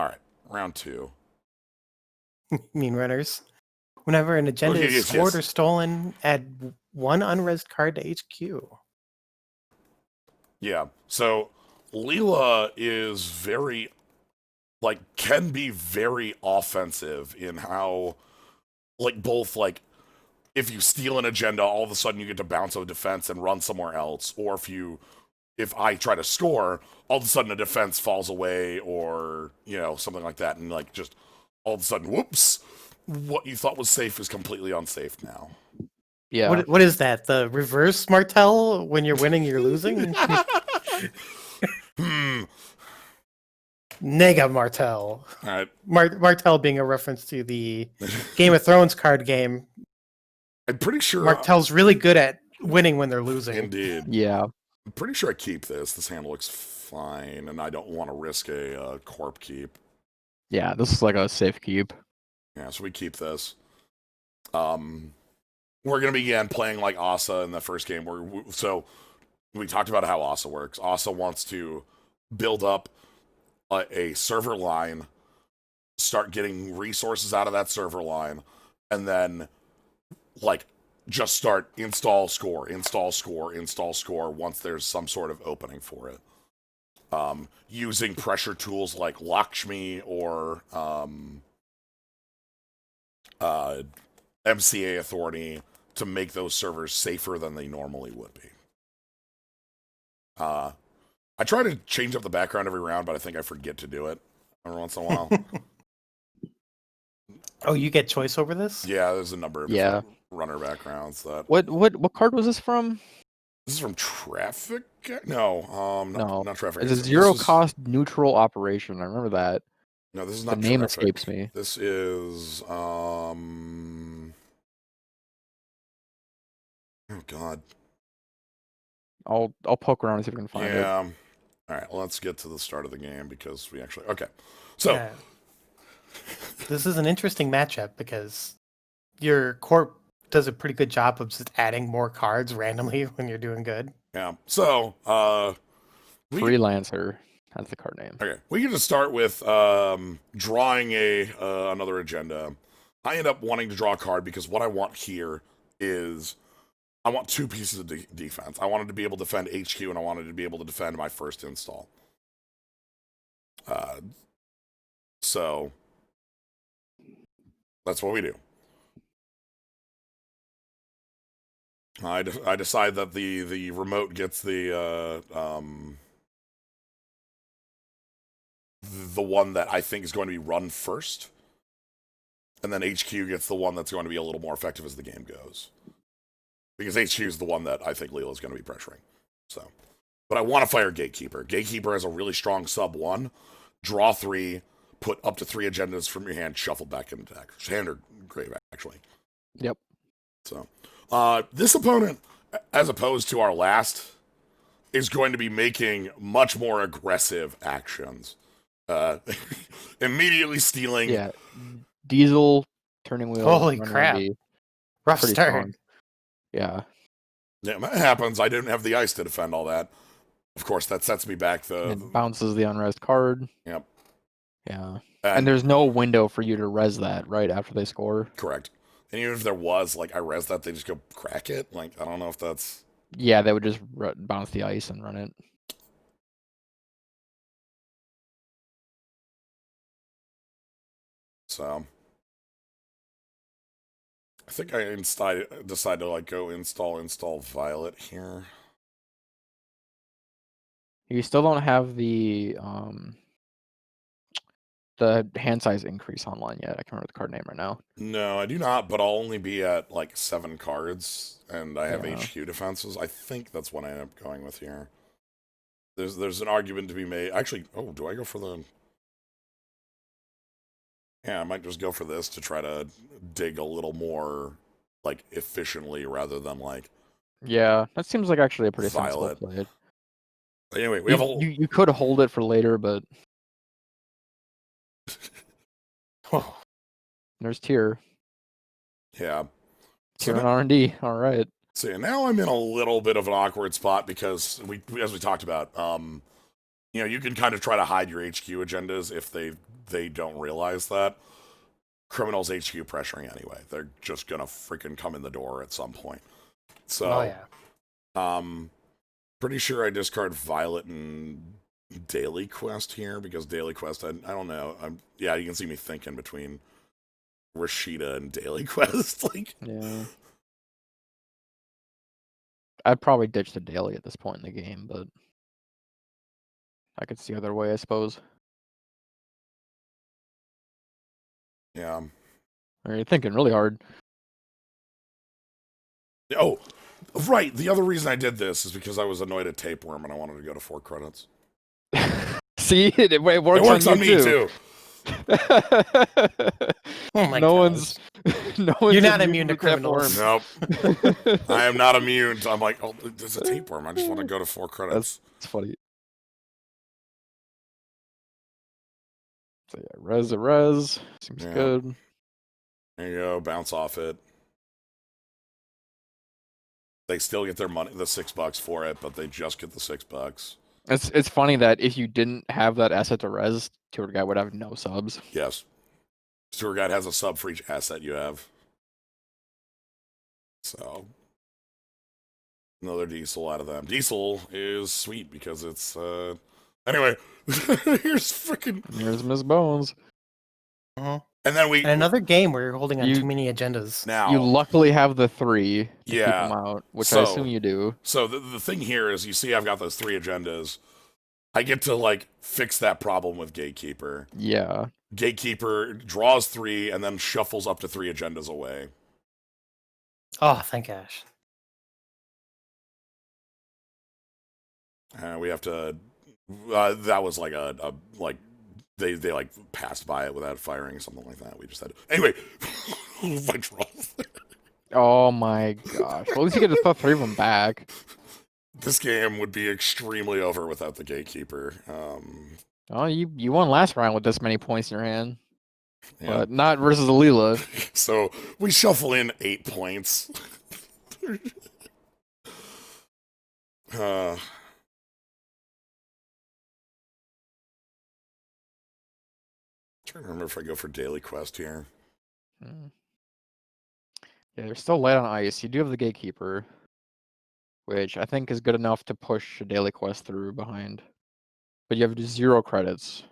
All right, round 2. Mean runners. Whenever an agenda is scored or stolen, add 1 unrezzed card to HQ. Yeah, so Leela is very, can be very offensive in how, both, if you steal an agenda, all of a sudden you get to bounce a defense and run somewhere else, or if I try to score, all of a sudden a defense falls away, or, something like that, and, just all of a sudden, whoops, what you thought was safe is completely unsafe now. Yeah. What is that? The reverse Martel? When you're winning, you're losing? Nega Martel. All right. Martel being a reference to the Game of Thrones card game. I'm pretty sure Martel's really good at winning when they're losing. Indeed. Yeah. I'm pretty sure I keep this. This hand looks fine, and I don't want to risk a corp keep. Yeah, this is like a safe keep. Yeah, so we keep this. We're going to begin playing like Asa in the first game. So we talked about how Asa works. Asa wants to build up a server line, start getting resources out of that server line, and then just start install score once there's some sort of opening for it. Using pressure tools like Lakshmi or MCA Authority to make those servers safer than they normally would be. I try to change up the background every round, but I think I forget to do it every once in a while. Oh, you get choice over this? Yeah, there's a number of different runner backgrounds. What card was this from? This is from Traffic? No, not Traffic. It's a zero-cost neutral operation. I remember that. No, this is not the name Traffic. escapes me. This is oh god. I'll poke around and see if I can find it. Yeah. All right, let's get to the start of the game because we actually So this is an interesting matchup because your corp does a pretty good job of just adding more cards randomly when you're doing good. Yeah. So Freelancer. That's the card name. Okay, we can just start with drawing another agenda. I end up wanting to draw a card because what I want here is I want 2 pieces of defense. I wanted to be able to defend HQ, and I wanted to be able to defend my first install. So that's what we do. I decide that the remote gets the one that I think is going to be run first, and then HQ gets the one that's going to be a little more effective as the game goes. Because HQ is the one that I think Leela is going to be pressuring. So, but I want to fire Gatekeeper. Gatekeeper has a really strong sub 1. Draw 3, put up to 3 agendas from your hand, shuffle back into deck. Hand or grave, actually. Yep. So, this opponent, as opposed to our last, is going to be making much more aggressive actions. Immediately stealing. Yeah. Diesel, turning wheel. Holy crap. Rough start. Strong. Yeah. Yeah, that happens. I didn't have the ice to defend all that. Of course, that sets me back. It bounces the unrest card. Yep. Yeah. And there's no window for you to res that right after they score. Correct. And even if there was, I res that, they just go crack it. I don't know if that's... Yeah, they would just bounce the ice and run it. So... I think I decide to go install Violet here. You still don't have the hand size increase online yet. I can't remember the card name right now. No, I do not, but I'll only be at 7 cards, and I have HQ defenses. I think that's what I end up going with here. There's an argument to be made. Actually, do I go for the... Yeah, I might just go for this to try to dig a little more, efficiently rather than, Yeah, that seems like actually a pretty Violet. sensible play. Anyway, we have a... You could hold it for later, but... There's tier. Yeah. Tier and R&D, all right. So now I'm in a little bit of an awkward spot because, as we talked about, You know, you can kind of try to hide your HQ agendas if they don't realize that. Criminals HQ pressuring anyway. They're just gonna freaking come in the door at some point. So, Oh yeah. Pretty sure I discard Violet and Daily Quest here because Daily Quest, I don't know. Yeah, you can see me thinking between Rashida and Daily Quest. Like, Yeah. I'd probably ditch the daily at this point in the game, but I could see other way, I suppose. yeah. Or you're thinking really hard. Oh, right. The other reason I did this is because I was annoyed at Tapeworm and I wanted to go to 4 credits. See, it works, It works on you me too. Oh my no gosh. no one's You're not immune to Tapeworm. criminals. Nope. I am not immune. I'm like, oh, there's a Tapeworm. I just want to go to 4 credits. That's funny. So yeah, res seems good. There you go. Bounce off it. They still get their money, the $6 for it, but they just get the $6. It's funny that if you didn't have that asset to res, tour guide would have no subs. Yes. Tour guide has a sub for each asset you have. So another diesel out of them. Diesel is sweet because it's anyway, here's freaking Here's Miss Bones. and then And another game where you're holding on You- too many agendas. now You luckily have the 3 to keep Yeah. them out, which So- I assume you do. So the thing here is, you see, I've got those 3 agendas. I get to like fix that problem with Gatekeeper. Yeah. Gatekeeper draws 3 and then shuffles up to 3 agendas away. Oh, thank gosh. We have to. That was like a like they like passed by it without firing, something like that. We just had to. Anyway. My draws. Oh my gosh. Well, at least you get to put 3 of them back. This game would be extremely over without the Gatekeeper. Oh, you won last round with this many points in your hand. Yeah. But not versus Alila. So we shuffle in 8 points. Trying to remember if I go for Daily Quest here. Yeah, they're still light on ice. You do have the Gatekeeper, which I think is good enough to push a daily quest through behind. But you have 0 credits.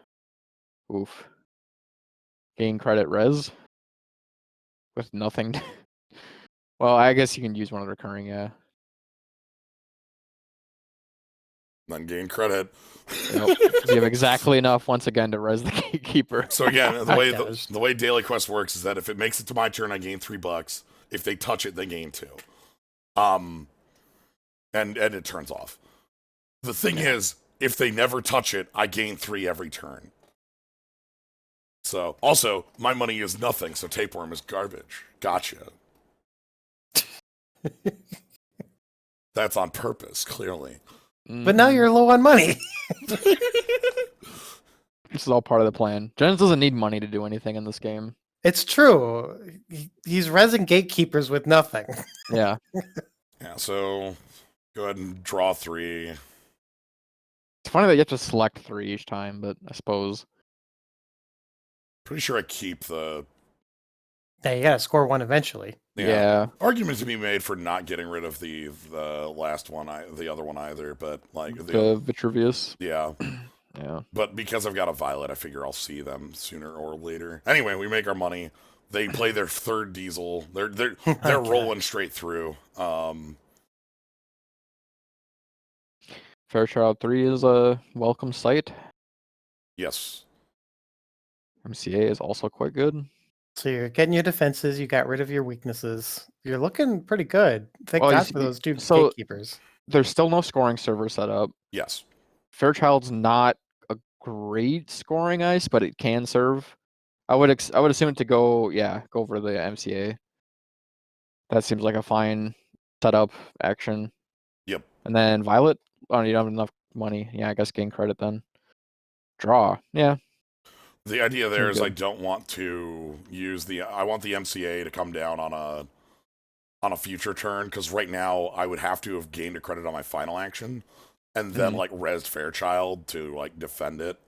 Oof. Gain credit res with nothing. Well, I guess you can use one of the recurring, yeah. Then gain credit. Yep. You have exactly enough once again to res the Gatekeeper. So again, Gosh. the way Daily Quest works is that if it makes it to my turn, I gain $3. If they touch it, they gain 2. And it turns off. The thing is, if they never touch it, I gain 3 every turn. So also, my money is nothing, so Tapeworm is garbage. Gotcha. That's on purpose, clearly. But now you're low on money. This is all part of the plan. Jens doesn't need money to do anything in this game. It's true. He's resin gatekeepers with nothing. Yeah. Yeah, so go ahead and draw 3. It's funny that you have to select 3 each time, but I suppose. Pretty sure I keep the Yeah, you gotta score 1 eventually. Yeah. argument to be made for not getting rid of the last one, the other one either, but like The Vitruvius. yeah. Yeah. But because I've got a Violet, I figure I'll see them sooner or later. Anyway, we make our money. They play their 3rd diesel. They're rolling straight through. Fairchild 3 is a welcome sight. Yes. MCA is also quite good. So you're getting your defenses, you got rid of your weaknesses. You're looking pretty good. Thank Well, you God see- for those 2 so- gatekeepers. There's still no scoring server set up. Yes. Fairchild's not a great scoring ice, but it can serve. I would assume it to go over the MCA. That seems like a fine setup action. Yep. And then Violet. Oh, you don't have enough money. Yeah, I guess gain credit then. Draw. Yeah. The idea there is Good. I don't want to use I want the MCA to come down on a future turn, because right now I would have to have gained a credit on my final action, and then Mhm. like rezzed Fairchild to like defend it,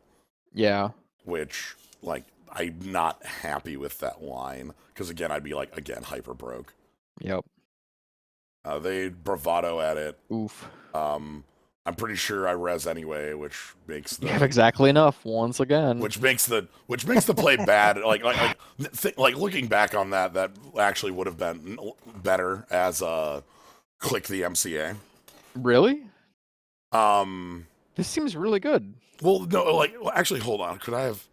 Yeah. which like I'm not happy with that line because again I'd be like again hyper broke. Yep. They bravado at it. Oof. I'm pretty sure I res anyway, which makes You have the exactly enough once again. which makes the play bad. Like looking back on that, that actually would have been better as click the MCA. Really? Um, This seems really good. well, no, like actually, hold on. Could I have?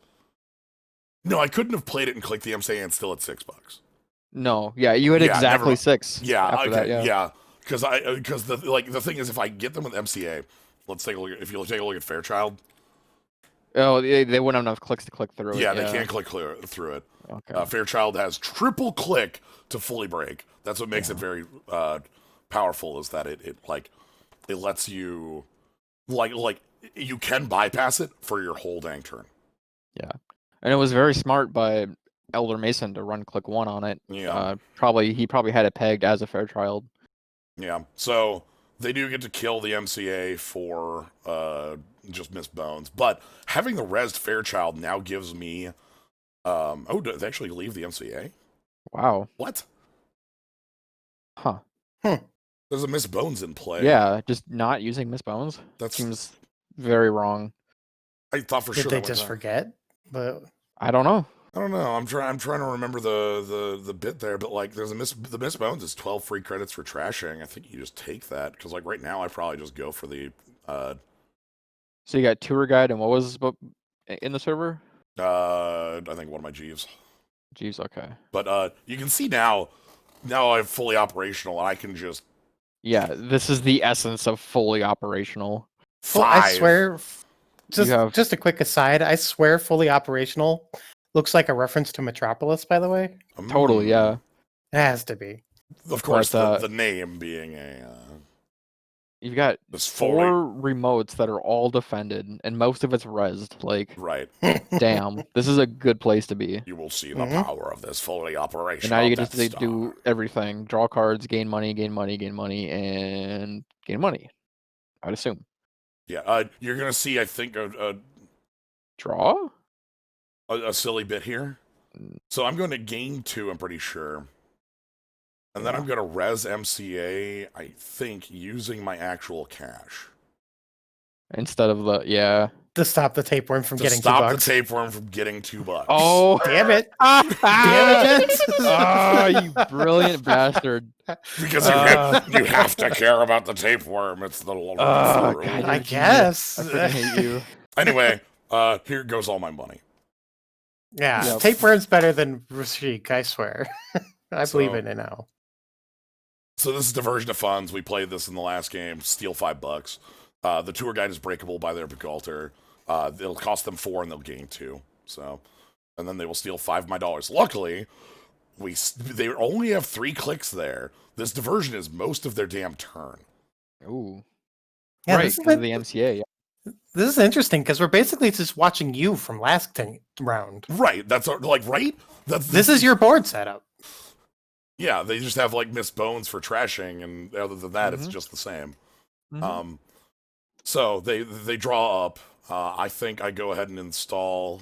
No, I couldn't have played it and clicked the MCA and still at $6. No. Yeah, you had Yeah, never exactly mind. 6. Yeah, After okay, that, yeah. because the thing is, if I get them with MCA, let's take a look. If you take a look at Fairchild, Oh, they wouldn't have enough clicks to click through yeah, it. they can't click clear through it. Okay. Fairchild has triple click to fully break. That's what makes it very powerful. Is that it lets you like you can bypass it for your whole dang turn. Yeah. And it was very smart by Elder Mason to run click 1 on it. Yeah. He probably had it pegged as a Fairchild. Yeah. So they do get to kill the MCA for just missed bones, but having the rezzed Fairchild now gives me oh, do they actually leave the MCA? Wow. What? Huh. There's a missed bones in play. Yeah, just not using Miss Bones That's seems very wrong. I thought for Did sure they that went just back. forget? But I don't know. I don't know. I'm trying to remember the bit there, but like there's the missed bones is 12 free credits for trashing. I think you just take that because like right now I probably just go for the So you got tour guide and what was in the server? I think one of my Jeeves. Jeez, okay. But you can see now I'm fully operational and I can just Yeah, this is the essence of fully operational. well, I five. swear, have- just a quick aside. I swear, fully operational looks like a reference to Metropolis. By the way, Totally, yeah. it has to be. Of course, But, the name being You've got this 4 remotes that are all defended, and most of it's rezzed. Like, right. damn, this is a good place to be. You will see the Mhm. power of this fully operational. And now you Death get to Star. do everything: draw cards, gain money, and gain money. I'd assume. Yeah, you're gonna see. I think Draw? a silly bit here. Mm. So I'm going to gain 2. I'm pretty sure, and then I'm going to res MCA. I think using my actual cash Instead of the To stop the tapeworm from to getting stop the $2. tapeworm from getting $2. Oh, Damn it! damn Damn it, Jens! Oh, you brilliant bastard! Because you have to care about the tapeworm. It's the law. God, I you're a guess. I freaking hate you. Anyway, here goes all my money. Yeah, Yep. tapeworm's better than Rashik, I swear. I believe in it now. So this is diversion of funds. We played this in the last game. Steal $5. The tour guide is breakable by their Begalter. It'll cost them 4 and they'll gain 2. So, and then they will steal 5 of my dollars. Luckily, they only have 3 clicks there. This diversion is most of their damn turn. Ooh, Yeah, right, this is, because of the MCA. Yeah. this is interesting because we're basically just watching you from last round. Right. That's like right. This is your board setup. Yeah. They just have like missed bones for trashing, and other than that, it's Mhm. just the same. Mhm. So they draw up. I think I go ahead and install.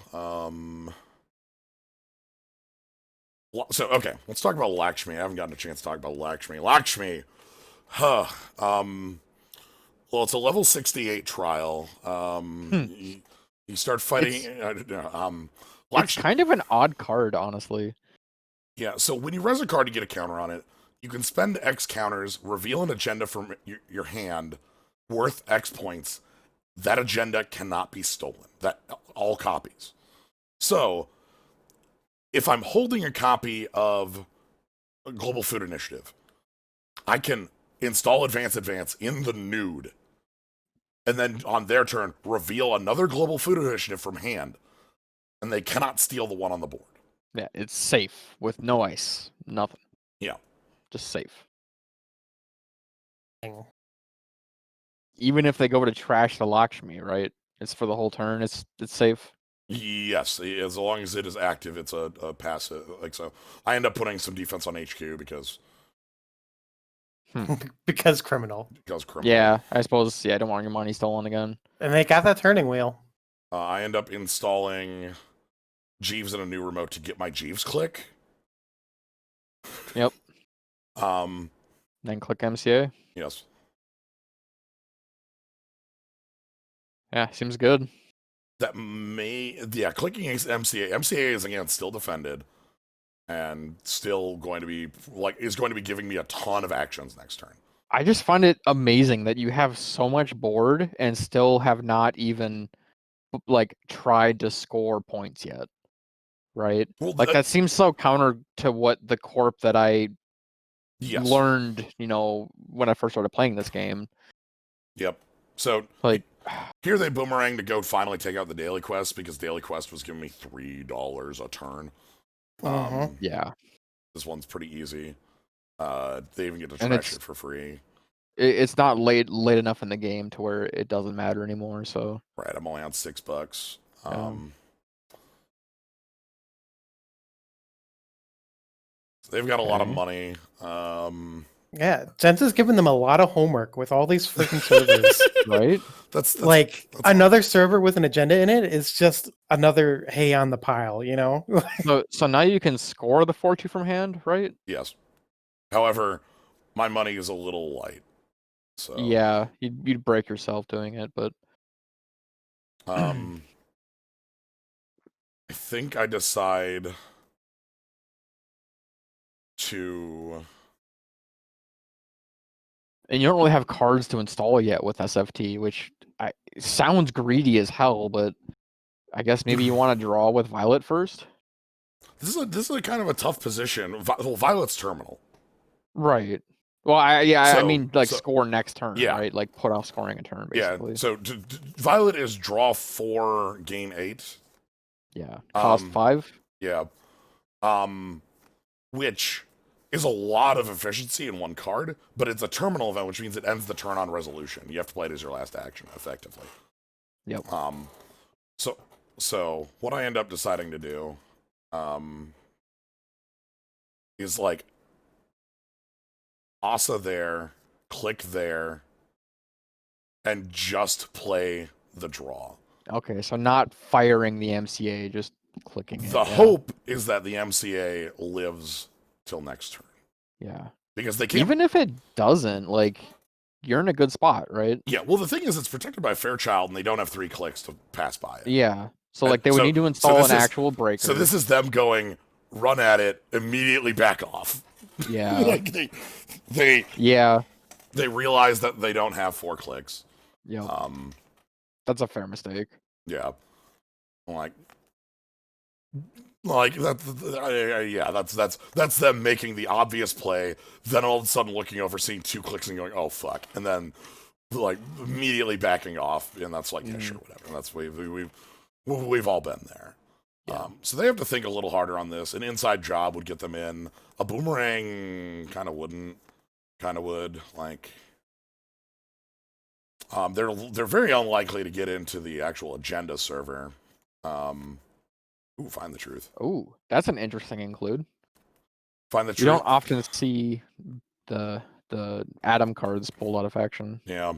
So okay, let's talk about Lakshmi. I haven't gotten a chance to talk about Lakshmi. Lakshmi, huh? Well, it's a level 68 trial. You start fighting. It's Lakshmi. kind of an odd card, honestly. Yeah. So when you res a card to get a counter on it, you can spend X counters, reveal an agenda from your hand worth X points. That agenda cannot be stolen. That all copies. So if I'm holding a copy of a Global Food Initiative, I can install Advance in the nude, and then on their turn, reveal another Global Food Initiative from hand, and they cannot steal the one on the board. Yeah, it's safe with no ice, nothing. Yeah. Just safe. Even if they go to trash the Lakshmi, right? It's for the whole turn. It's safe. Yes, as long as it is active, it's a passive. Like so, I end up putting some defense on HQ because because criminal. Because criminal. Yeah, I suppose. Yeah, I don't want your money stolen again. And they got that turning wheel. I end up installing Jeeves and a new remote to get my Jeeves click. Yep. Um, Then click MCA. yes. Yeah, seems good. That clicking MCA. MCA is again still defended, and still going to be is going to be giving me a ton of actions next turn. I just find it amazing that you have so much board and still have not even tried to score points yet. Right? Well, That seems so counter to what the corp that I learned, when I first started playing this game. Yep. So Like, here they boomerang to go finally take out the daily quest because daily quest was giving me $3 a turn. yeah. This one's pretty easy. They even get to trash it for free. It's not late enough in the game to where it doesn't matter anymore. So right, I'm only on $6. They've got a lot of money. Yeah, Jensen's giving them a lot of homework with all these freaking servers. Right? That's another server with an agenda in it is just another hay on the pile, So now you can score the 4-2 from hand, right? Yes. However, my money is a little light. So yeah, you'd break yourself doing it, but I think I decide to. And you don't really have cards to install yet with SFT, which sounds greedy as hell, but I guess maybe you want to draw with Violet first? This is a kind of a tough position. Well, Violet's terminal. Right. Well, I mean, score next turn, right? Like, put off scoring a turn, basically. Yeah, so Violet is draw 4, gain 8. Yeah. Cost 5? Yeah. Which is a lot of efficiency in one card, but it's a terminal event, which means it ends the turn on resolution. You have to play it as your last action, effectively. Yep. So what I end up deciding to do, is Asa there, click there, and just play the draw. Okay, so not firing the MCA, just clicking it. The hope is that the MCA lives till next turn. Yeah. Because they can't. Even if it doesn't, you're in a good spot, right? Yeah, well, the thing is, it's protected by Fairchild, and they don't have 3 clicks to pass by it. Yeah. So, they would need to install an actual breaker. So this is them going, run at it, immediately back off. Yeah. they yeah. They realize that they don't have 4 clicks. Yeah. That's a fair mistake. Yeah. That's them making the obvious play, then all of a sudden looking over, seeing 2 clicks and going, oh fuck, and then immediately backing off, and that's yeah, sure, whatever. And that's we've all been there. Yeah. So they have to think a little harder on this. An inside job would get them in. A boomerang kind of wouldn't. Kind of would. They're very unlikely to get into the actual agenda server. Find the truth. Ooh, that's an interesting include. Find the truth. You don't often see the Atom cards pulled out of action. Yeah.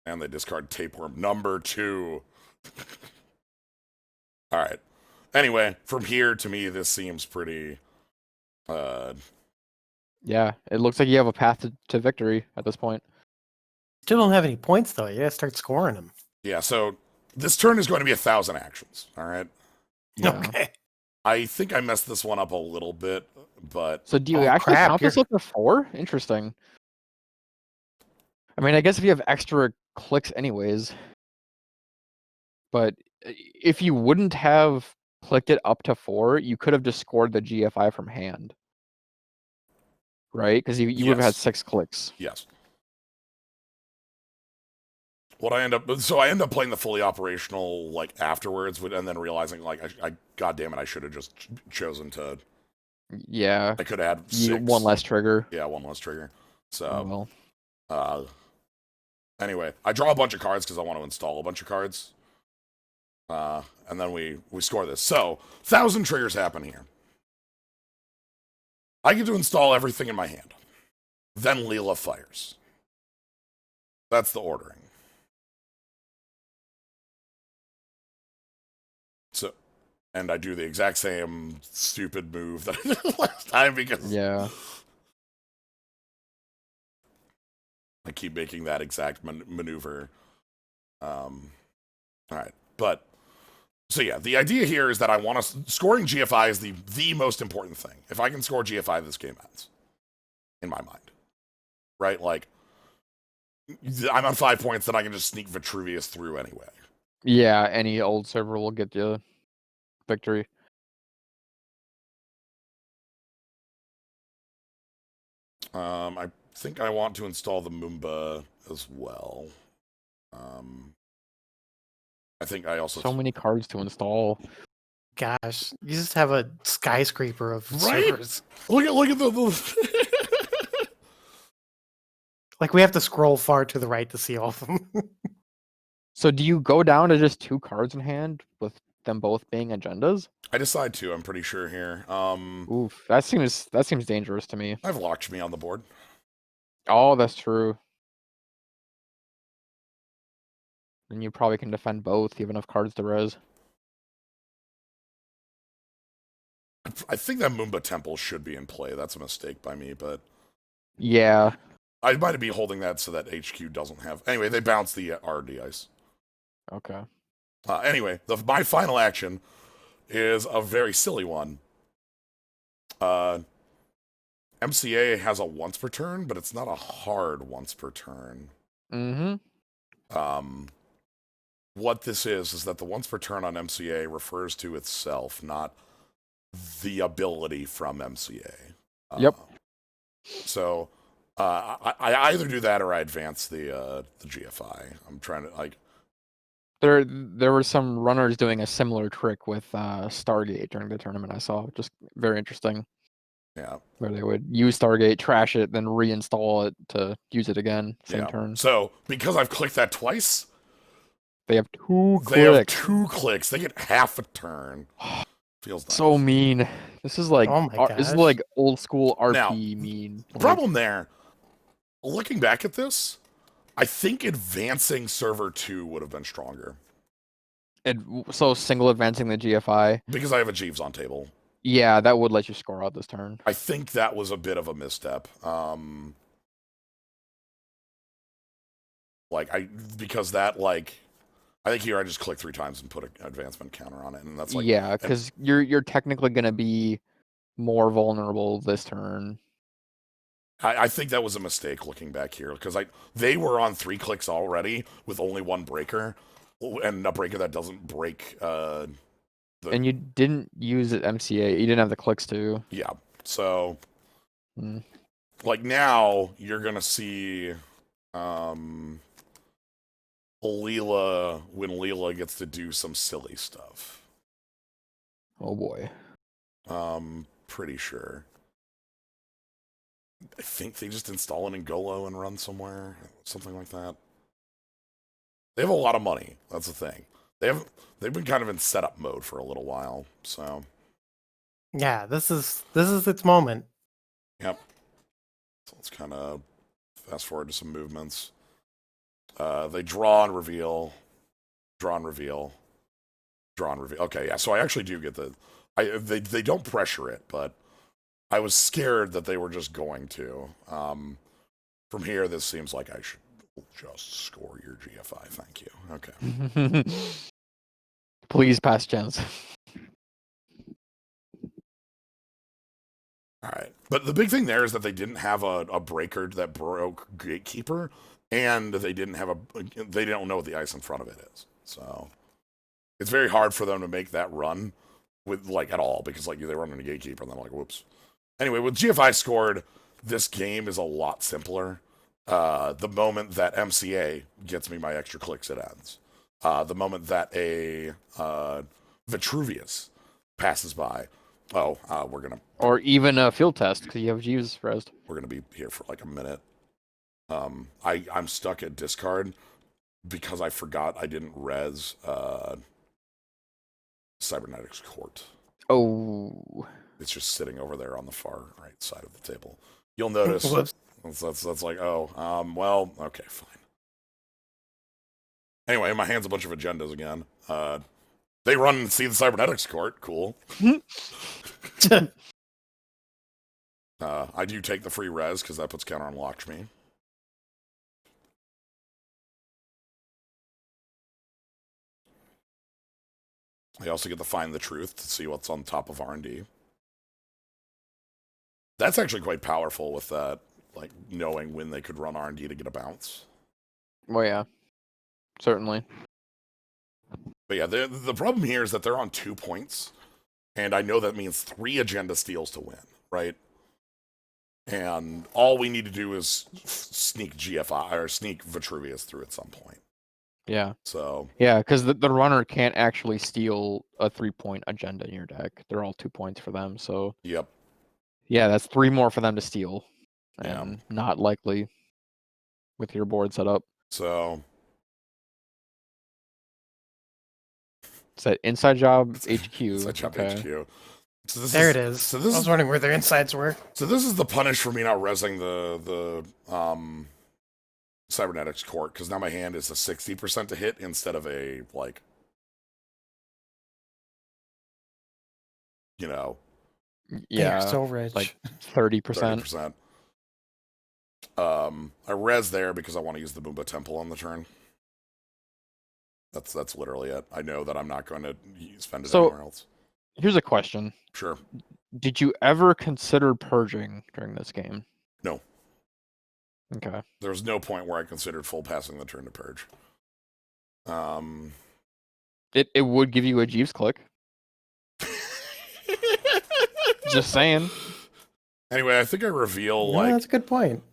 And they discard Tapeworm number 2. All right. Anyway, from here to me, this seems pretty. Yeah, it looks like you have a path to victory at this point. Still don't have any points though. You gotta start scoring them. Yeah. So this turn is going to be 1,000 actions. All right. Yeah. Okay. I think I messed this one up a little bit, but so do you actually count this up to 4? Interesting. I mean, I guess if you have extra clicks, anyways. But if you wouldn't have clicked it up to 4, you could have just scored the GFI from hand. Right? Because you would have had 6 clicks. Yes. I end up playing the fully operational afterwards, and then realizing I God damn it, I should have just chosen to. Yeah. I could have had 6. One less trigger. Yeah, one less trigger. So. Anyway, I draw a bunch of cards because I want to install a bunch of cards. And then we score this. So 1,000 triggers happen here. I get to install everything in my hand. then Leela fires. That's the ordering. So, and I do the exact same stupid move that I did last time because Yeah. I keep making that exact maneuver. All right, but so yeah, the idea here is that I want to scoring GFI is the most important thing. If I can score GFI, this game ends. In my mind, right? Like I'm on 5 points, then I can just sneak Vitruvius through anyway. Yeah, any old server will get you victory. I think I want to install the Moomba as well. I think I also So many cards to install. Gosh, you just have a skyscraper of Right? servers. look at the Like we have to scroll far to the right to see all of them. So do you go down to just 2 cards in hand with them both being agendas? I decide to. I'm pretty sure here. Oof, that seems dangerous to me. I've locked me on the board. Oh, that's true. And you probably can defend both. You have enough cards to res. I think that Moomba Temple should be in play. That's a mistake by me, but Yeah. I might be holding that so that HQ doesn't have. Anyway, they bounce the RD ice. Okay. Anyway, my final action is a very silly one. MCA has a once per turn, but it's not a hard once per turn. Mm-hmm. What this is that the once per turn on MCA refers to itself, not the ability from MCA. Yep. So I either do that or I advance the GFI. I'm trying to like. There were some runners doing a similar trick with Stargate during the tournament I saw. Just very interesting. Yeah. Where they would use Stargate, trash it, then reinstall it to use it again, same turn. So because I've clicked that twice, They have 2 clicks. they have 2 clicks. They get half a turn. Feels nice. So mean. This is like Oh my this is gosh. like old school RP Now, mean. The problem there, looking back at this, I think advancing server 2 would have been stronger. So single advancing the GFI. Because I have a Jeeves on table. Yeah, that would let you score out this turn. I think that was a bit of a misstep. Because that I think here I just click 3 times and put an advancement counter on it, and that's like yeah, because you're technically gonna be more vulnerable this turn. I think that was a mistake looking back here because they were on 3 clicks already with only 1 breaker, and a breaker that doesn't break. And you didn't use it MCA. You didn't have the clicks to. Yeah, so like now you're gonna see Leela when Leela gets to do some silly stuff. Oh boy. Pretty sure. I think they just install an Ngolo and run somewhere, something like that. They have a lot of money. That's the thing. They've been kind of in setup mode for a little while, so Yeah, this is its moment. yep. So let's kind of fast forward to some movements. They draw and reveal, draw and reveal, draw and reveal. Okay, yeah. So I actually do get they don't pressure it, but I was scared that they were just going to. From here, this seems like I should just score your GFI. Thank you. Okay. Please pass chance. All right. But the big thing there is that they didn't have a breaker that broke Gatekeeper, and they didn't they don't know what the ice in front of it is. So it's very hard for them to make that run with at all because they run into Gatekeeper and then whoops. Anyway, with GFI scored, this game is a lot simpler. The moment that MCA gets me my extra clicks, it ends. The moment that a Vitruvius passes by, we're gonna Or even a field test because you have Jeeves resed. We're gonna be here for a minute. I'm stuck at discard because I forgot I didn't res Cybernetics Court. Oh. It's just sitting over there on the far right side of the table. You'll notice. Whoops. That's like, oh, well, okay, fine. Anyway, my hand's a bunch of agendas again. They run and see the cybernetics court. Cool. I do take the free res because that puts counter on Lakshmi. I also get to find the truth to see what's on top of R&D. That's actually quite powerful with that, like knowing when they could run R&D to get a bounce. Well, yeah, certainly. But yeah, the problem here is that they're on 2 points, and I know that means 3 agenda steals to win, right? And all we need to do is sneak GFI or sneak Vitruvius through at some point. Yeah. So yeah, because the runner can't actually steal a 3-point agenda in your deck. They're all 2 points for them. So yep. Yeah, that's 3 more for them to steal, Yeah. and not likely with your board set up. So It's that inside job HQ. Inside job okay. HQ. So there it is. So this I was wondering where their insides were. So this is the punish for me not resing the cybernetics court, because now my hand is a 60% to hit instead of a, like, you know, Yeah, They're so rich. like 30%. 30%. I res there because I want to use the Boomba Temple on the turn. That's literally it. I know that I'm not going to spend it anywhere else. Here's a question. Sure. Did you ever consider purging during this game? No. Okay. There was no point where I considered full passing the turn to purge. It would give you a Jeeves click. Just saying. Anyway, I think I reveal, No, that's a good point.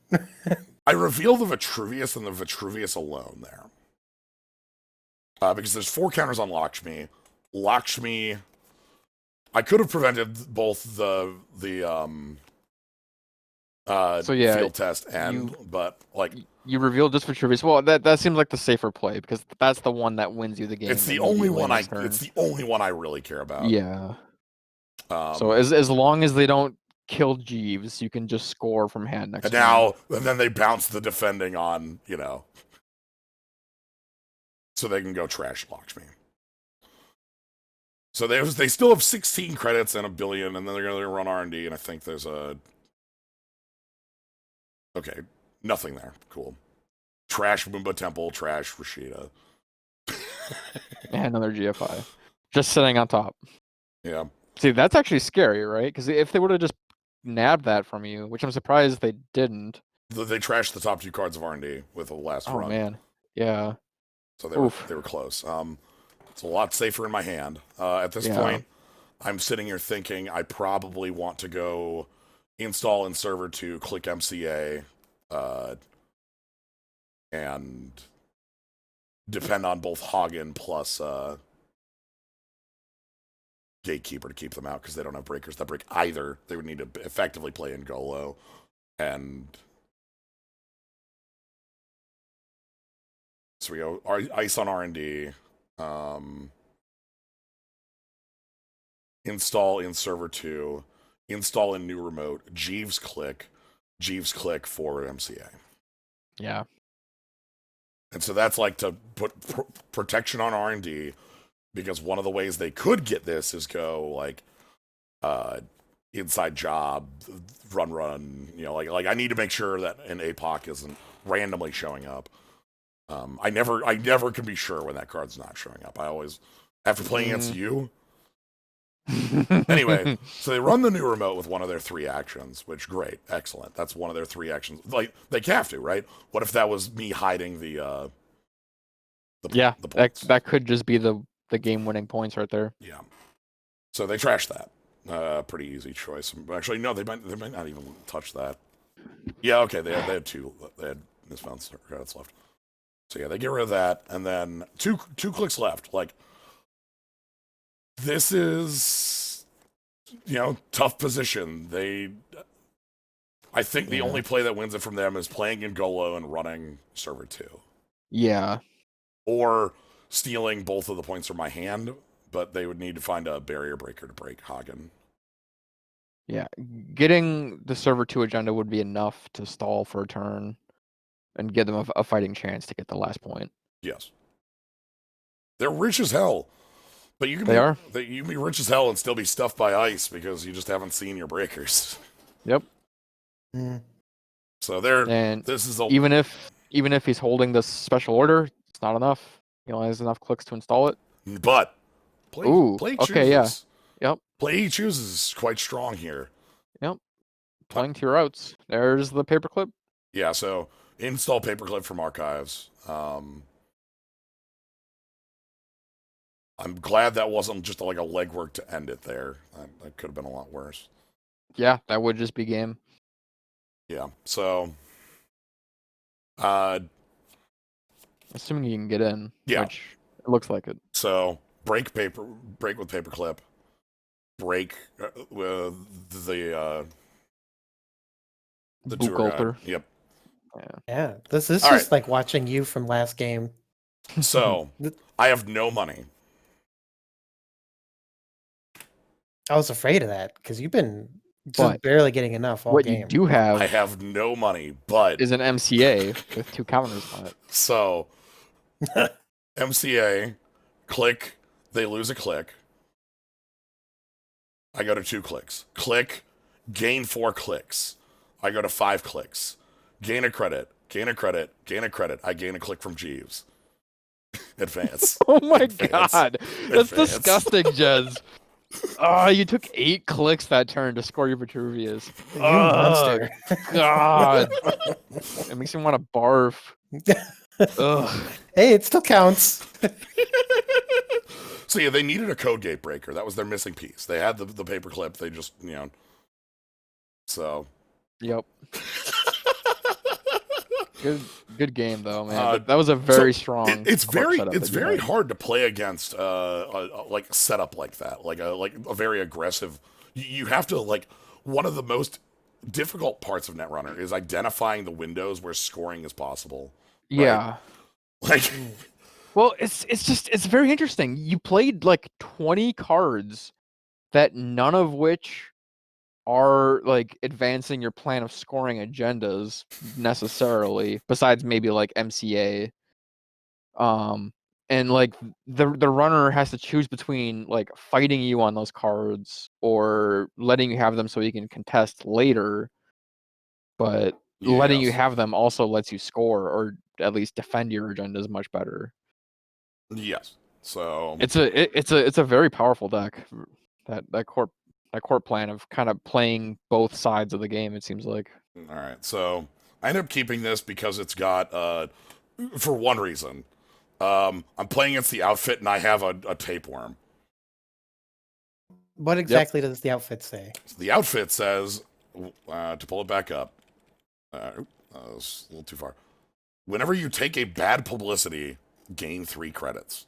I reveal the Vitruvius and the Vitruvius alone there. Because there's 4 counters on Lakshmi. Lakshmi, I could have prevented both the field test but like you revealed just Vitruvius. Well, that seems like the safer play because that's the one that wins you the game. It's the only one I really care about. Yeah. So as long as they don't kill Jeeves, you can just score from hand next. And then they bounce the defending on, so they can go trash Lakshmi. So they still have 16 credits and $1 billion, and then they're gonna run R&D, and I think there's okay, nothing there. Cool. Trash Boomba Temple, trash Rashida. And another GFI. Just sitting on top. Yeah. See, that's actually scary, right? Because if they would have just nabbed that from you, which I'm surprised they didn't. They trashed the top 2 cards of R&D with the last run. Oh, man. Yeah. So they were close. It's a lot safer in my hand. At this point, I'm sitting here thinking I probably want to go install in server 2, click MCA, and depend on both Hagen plus Gatekeeper to keep them out because they don't have breakers that break either. They would need to effectively play in Golo. And so we go ice on R&D. Install in server 2. Install in new remote. Jeeves click for MCA. Yeah. And so that's like to put protection on R&D, because one of the ways they could get this is go like inside job, run, like I need to make sure that an APOC isn't randomly showing up. I never can be sure when that card's not showing up. I always, after playing against you. Anyway, so they run the new remote with one of their 3 actions, which great, excellent. That's one of their 3 actions. Like they have to, right? What if that was me hiding the points? That could just be the game-winning points right there. Yeah. So they trashed that. Pretty easy choice. Actually, no, they might not even touch that. Yeah, okay, they had 2. They had misfound credits left. So yeah, they get rid of that, and then two clicks left. Like, this is, tough position. I think the only play that wins it from them is playing in Golo and running server 2. Yeah. Or stealing both of the points from my hand, but they would need to find a barrier breaker to break Hagen. Yeah, getting the server 2 agenda would be enough to stall for a turn and give them a fighting chance to get the last point. Yes. They're rich as hell. But you can you can be rich as hell and still be stuffed by ice because you just haven't seen your breakers. Yep. Mm. So And this is a even if he's holding this special order, it's not enough. He only has enough clicks to install it. but play Okay, chooses. yeah. Yep. Play chooses is quite strong here. Yep. Playing 2 routes. There's the paperclip. Yeah, so install paperclip from archives. I'm glad that wasn't just like a legwork to end it there. That could have been a lot worse. Yeah, that would just be game. Yeah, so Assuming you can get in, yeah. which it looks like it. So break with paperclip, break with the Boot tour guide. gulper. Yep. Yeah, this is All just right. like watching you from last game. So I have no money. I was afraid of that because you've been just But barely getting enough all what game. you do I have have no money, but is an MCA with 2 counters on it. so MCA, click, they lose a click. I go to 2 clicks. Click, gain 4 clicks. I go to 5 clicks. Gain a credit, gain a credit, gain a credit. I gain a click from Jeeves. Advance. Oh my Advance. god. That's Advance. disgusting, Jez. Oh, you took 8 clicks that turn to score your Vitruvius. You monster. God. It makes me want to barf. Ugh. Hey, it still counts. So yeah, they needed a code gate breaker. That was their missing piece. They had the paperclip. They just, so. Yep. Good game though, man. That was a very strong. It's very setup hard to play against like a setup like that, like a very aggressive. You have to like one of the most difficult parts of Netrunner is identifying the windows where scoring is possible. Right? Yeah. Like. Well, it's very interesting. You played like 20 cards that none of which are like advancing your plan of scoring agendas necessarily, besides maybe like MCA. And like the runner has to choose between like fighting you on those cards or letting you have them so you can contest later. But letting you have them also lets you score or at least defend your agendas much better. Yes. So it's a very powerful deck. That court plan of kind of playing both sides of the game, it seems like. All right. So I ended up keeping this because it's got for one reason. I'm playing against the outfit and I have a tapeworm. What exactly does the outfit say? The outfit says to pull it back up. It's a little too far. Whenever you take a bad publicity, gain 3 credits.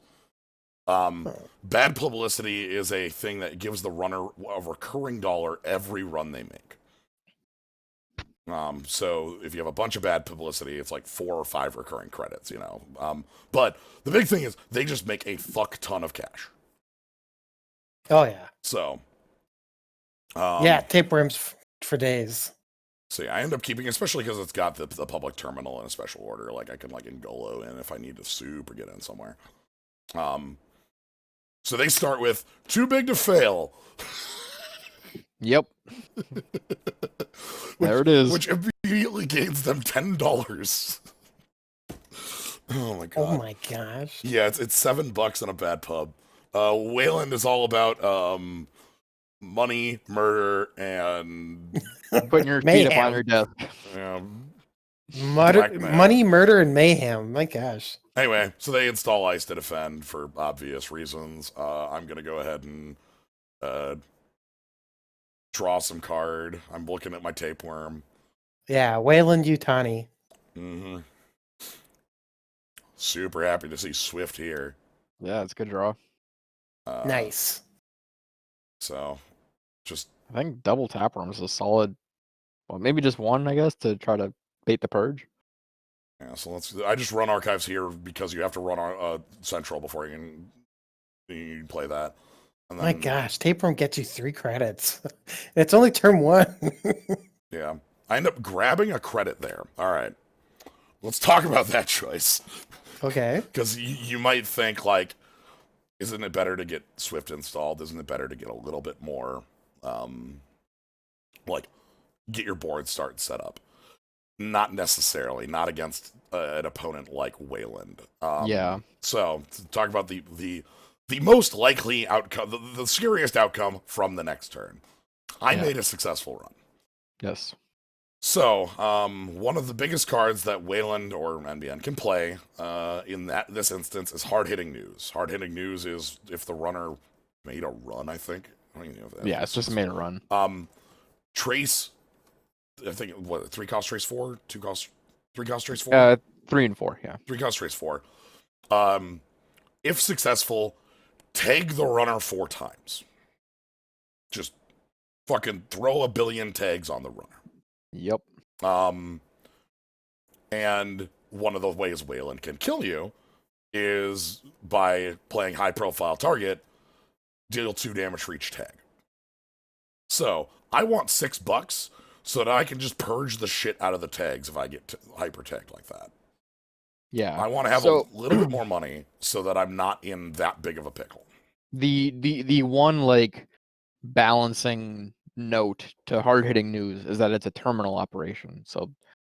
Bad publicity is a thing that gives the runner a recurring dollar every run they make. So if you have a bunch of bad publicity, it's like 4 or 5 recurring credits, But the big thing is they just make a fuck ton of cash. Oh yeah. So. Yeah, tapeworms for days. So yeah, I end up keeping, especially because it's got the public terminal in a special order. Like I can like Ngolo in if I need to soup or get in somewhere. So they start with too big to fail. Yep. There it is. Which immediately gains them $10. Oh my god. Oh my gosh. Yeah, it's $7 in a bad pub. Wayland is all about money, murder, and putting your feet up on your desk. Money, murder, and mayhem. My gosh. Anyway, so they install ice to defend for obvious reasons. I'm gonna go ahead and draw some card. I'm looking at my tapeworm. Yeah, Wayland Yutani. Mm-hmm. Super happy to see Swift here. Yeah, it's a good draw. Nice. So, just I think double tapeworm is a solid. Well, maybe just one, I guess, to try to bait the purge. Yeah, so I just run archives here because you have to run Central before you can play that. And My then, gosh, tapeworm gets you 3 credits. It's only turn 1. yeah, I end up grabbing a credit there. All right, let's talk about that choice. Okay. Because you might think, like, isn't it better to get Swift installed? Isn't it better to get a little bit more, like, get your board start set up? Not necessarily. Not against an opponent like Wayland. Yeah. So, to talk about the most likely outcome, the scariest outcome from the next turn. I made a successful run. Yes. So, one of the biggest cards that Wayland or NBN can play in this instance is hard-hitting news. Hard-hitting news is if the runner made a run, I think. I don't even know if that Yeah, it's just made a run. Trace, I think, what, 3-cost Trace 4? 2-cost, 3-cost Trace 4? 3 and 4, yeah. 3-cost Trace 4. If successful, tag the runner 4 times. Just fucking throw a billion tags on the runner. Yep. And one of the ways Wayland can kill you is by playing high-profile target, deal 2 damage for each tag. So, I want $6 so that I can just purge the shit out of the tags if I get hyper-tagged like that. Yeah. I want to have a little bit more money so that I'm not in that big of a pickle. The one, like, balancing note to hard-hitting news is that it's a terminal operation. So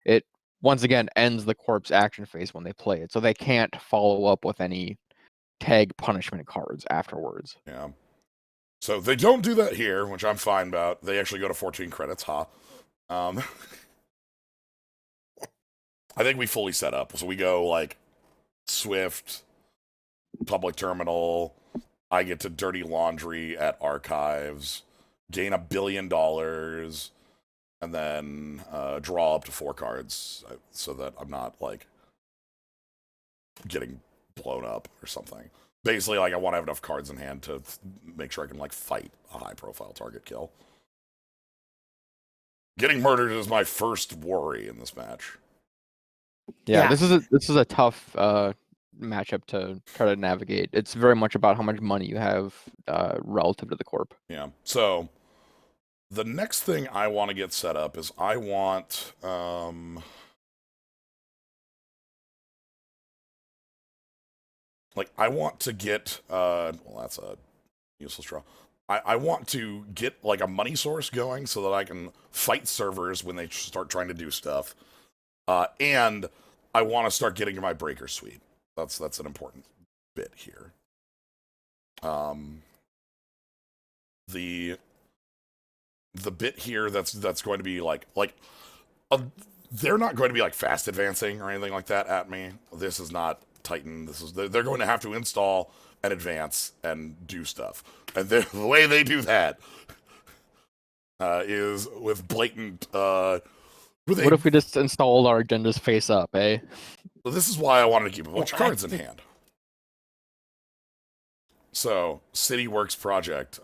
it, once again, ends the corpse action phase when they play it. So they can't follow up with any tag punishment cards afterwards. Yeah. So they don't do that here, which I'm fine about. They actually go to 14 credits, I think we fully set up. So we go, like, Swift, public terminal. I get to dirty laundry at archives, gain $1 billion, and then draw up to 4 cards so that I'm not, like, getting blown up or something. Basically, like, I want to have enough cards in hand to make sure I can, like, fight a high-profile target kill. Getting murdered is my first worry in this match. Yeah. This is a tough matchup to try to navigate. It's very much about how much money you have relative to the corp. Yeah. So the next thing I want to get set up is I want I want to get well, that's a useless draw. I want to get, like, a money source going so that I can fight servers when they start trying to do stuff. And I want to start getting my breaker suite. That's an important bit here. The bit here that's going to be they're not going to be, like, fast advancing or anything like that at me. This is not Titan. They're going to have to install and advance and do stuff. And the way they do that is with blatant. What if we just installed our agendas face up, eh? So this is why I wanted to keep a bunch of cards in hand. So, City Works Project.